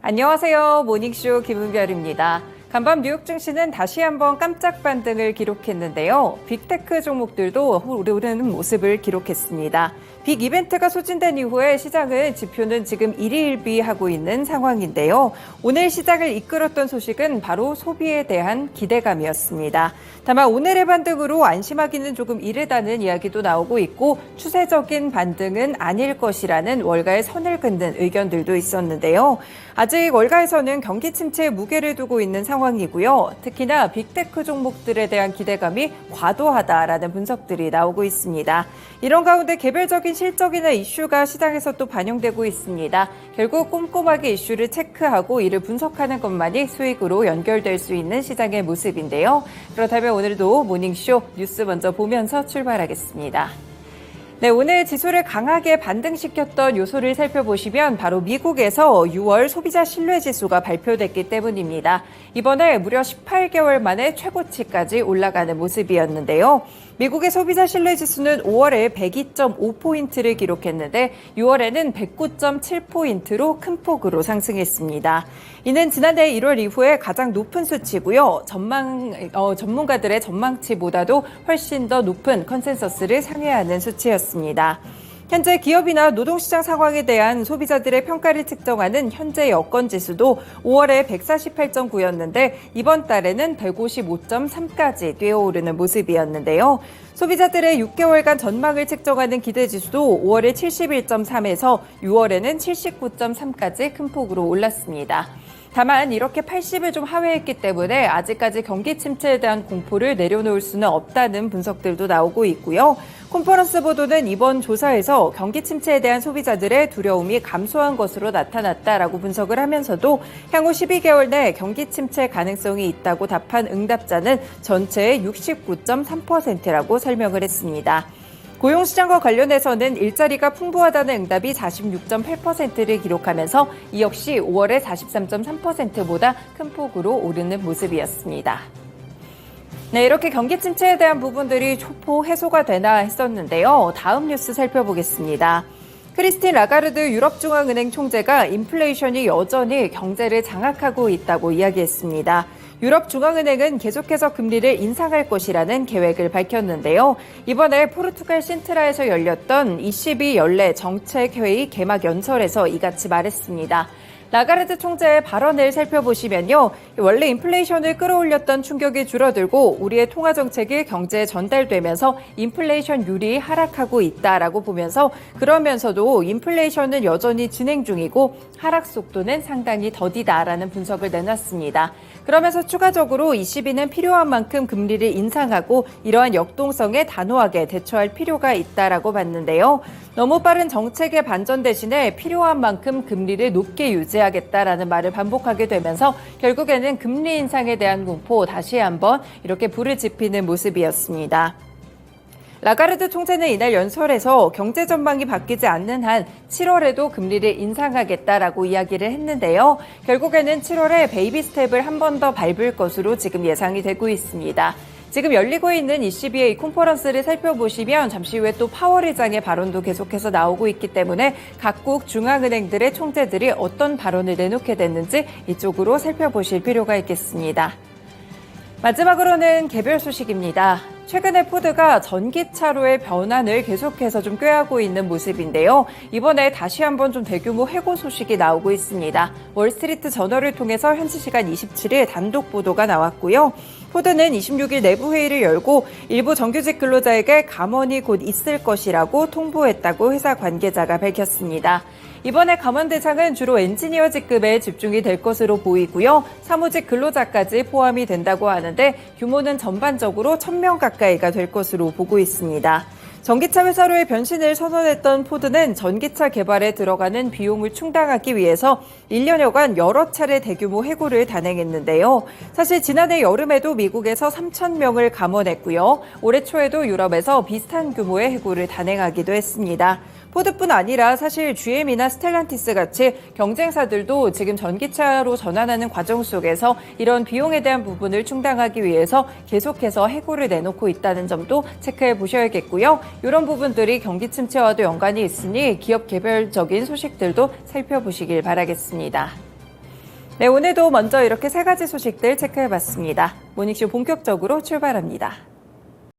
안녕하세요. 모닝쇼 김은별입니다. 간밤 뉴욕 증시는 다시 한번 깜짝 반등을 기록했는데요. 빅테크 종목들도 오르는 모습을 기록했습니다. 빅 이벤트가 소진된 이후에 시장은 지표는 지금 일희일비하고 있는 상황인데요. 오늘 시장을 이끌었던 소식은 바로 소비에 대한 기대감이었습니다. 다만 오늘의 반등으로 안심하기는 조금 이르다는 이야기도 나오고 있고 추세적인 반등은 아닐 것이라는 월가의 선을 긋는 의견들도 있었는데요. 아직 월가에서는 경기 침체에 무게를 두고 있는 상황이고요. 특히나 빅테크 종목들에 대한 기대감이 과도하다라는 분석들이 나오고 있습니다. 이런 가운데 개별적인 실적이나 이슈가 시장에서 또 반영되고 있습니다. 결국 꼼꼼하게 이슈를 체크하고 이를 분석하는 것만이 수익으로 연결될 수 있는 시장의 모습인데요. 그렇다면 오늘도 모닝쇼 뉴스 먼저 보면서 출발하겠습니다. 네, 오늘 지수를 강하게 반등시켰던 요소를 살펴보시면 바로 미국에서 6월 소비자 신뢰지수가 발표됐기 때문입니다. 이번에 무려 18개월 만에 최고치까지 올라가는 모습이었는데요. 미국의 소비자 신뢰지수는 5월에 102.5포인트를 기록했는데 6월에는 109.7포인트로 큰 폭으로 상승했습니다. 이는 지난해 1월 이후에 가장 높은 수치고요. 전문가들의 전망치보다도 훨씬 더 높은 컨센서스를 상회하는 수치였습니다. 현재 기업이나 노동시장 상황에 대한 소비자들의 평가를 측정하는 현재 여건지수도 5월에 148.9였는데 이번 달에는 155.3까지 뛰어오르는 모습이었는데요. 소비자들의 6개월간 전망을 측정하는 기대지수도 5월에 71.3에서 6월에는 79.3까지 큰 폭으로 올랐습니다. 다만 이렇게 80을 좀 하회했기 때문에 아직까지 경기 침체에 대한 공포를 내려놓을 수는 없다는 분석들도 나오고 있고요. 컨퍼런스 보도는 이번 조사에서 경기 침체에 대한 소비자들의 두려움이 감소한 것으로 나타났다라고 분석을 하면서도 향후 12개월 내 경기 침체 가능성이 있다고 답한 응답자는 전체의 69.3%라고 설명을 했습니다. 고용시장과 관련해서는 일자리가 풍부하다는 응답이 46.8%를 기록하면서 이 역시 5월의 43.3%보다 큰 폭으로 오르는 모습이었습니다. 네, 이렇게 경기 침체에 대한 부분들이 초포 해소가 되나 했었는데요. 다음 뉴스 살펴보겠습니다. 크리스틴 라가르드 유럽중앙은행 총재가 인플레이션이 여전히 경제를 장악하고 있다고 이야기했습니다. 유럽중앙은행은 계속해서 금리를 인상할 것이라는 계획을 밝혔는데요. 이번에 포르투갈 신트라에서 열렸던 ECB 연례 정책회의 개막 연설에서 이같이 말했습니다. 라가르드 총재의 발언을 살펴보시면요. 원래 인플레이션을 끌어올렸던 충격이 줄어들고 우리의 통화 정책이 경제에 전달되면서 인플레이션율이 하락하고 있다라고 보면서 그러면서도 인플레이션은 여전히 진행 중이고 하락 속도는 상당히 더디다라는 분석을 내놨습니다. 그러면서 추가적으로 ECB는 필요한 만큼 금리를 인상하고 이러한 역동성에 단호하게 대처할 필요가 있다라고 봤는데요. 너무 빠른 정책의 반전 대신에 필요한 만큼 금리를 높게 유지하겠다라는 말을 반복하게 되면서 결국에는 금리 인상에 대한 공포 다시 한번 이렇게 불을 지피는 모습이었습니다. 라가르드 총재는 이날 연설에서 경제 전망이 바뀌지 않는 한 7월에도 금리를 인상하겠다라고 이야기를 했는데요. 결국에는 7월에 베이비 스텝을 한 번 더 밟을 것으로 지금 예상이 되고 있습니다. 지금 열리고 있는 ECB의 컨퍼런스를 살펴보시면 잠시 후에 또 파월 의장의 발언도 계속해서 나오고 있기 때문에 각국 중앙은행들의 총재들이 어떤 발언을 내놓게 됐는지 이쪽으로 살펴보실 필요가 있겠습니다. 마지막으로는 개별 소식입니다. 최근에 포드가 전기차로의 변환을 계속해서 좀 꾀하고 있는 모습인데요. 이번에 다시 한번 좀 대규모 해고 소식이 나오고 있습니다. 월스트리트 저널을 통해서 현지 시간 27일 단독 보도가 나왔고요. 포드는 26일 내부 회의를 열고 일부 정규직 근로자에게 감원이 곧 있을 것이라고 통보했다고 회사 관계자가 밝혔습니다. 이번에 감원 대상은 주로 엔지니어 직급에 집중이 될 것으로 보이고요. 사무직 근로자까지 포함이 된다고 하는데 규모는 전반적으로 1,000명 가까이가 될 것으로 보고 있습니다. 전기차 회사로의 변신을 선언했던 포드는 전기차 개발에 들어가는 비용을 충당하기 위해서 1년여간 여러 차례 대규모 해고를 단행했는데요. 사실 지난해 여름에도 미국에서 3,000명을 감원했고요. 올해 초에도 유럽에서 비슷한 규모의 해고를 단행하기도 했습니다. 포드뿐 아니라 사실 GM이나 스텔란티스 같이 경쟁사들도 지금 전기차로 전환하는 과정 속에서 이런 비용에 대한 부분을 충당하기 위해서 계속해서 해고를 내놓고 있다는 점도 체크해 보셔야겠고요. 이런 부분들이 경기 침체와도 연관이 있으니 기업 개별적인 소식들도 살펴보시길 바라겠습니다. 네, 오늘도 먼저 이렇게 세 가지 소식들 체크해봤습니다. 모닝쇼 본격적으로 출발합니다.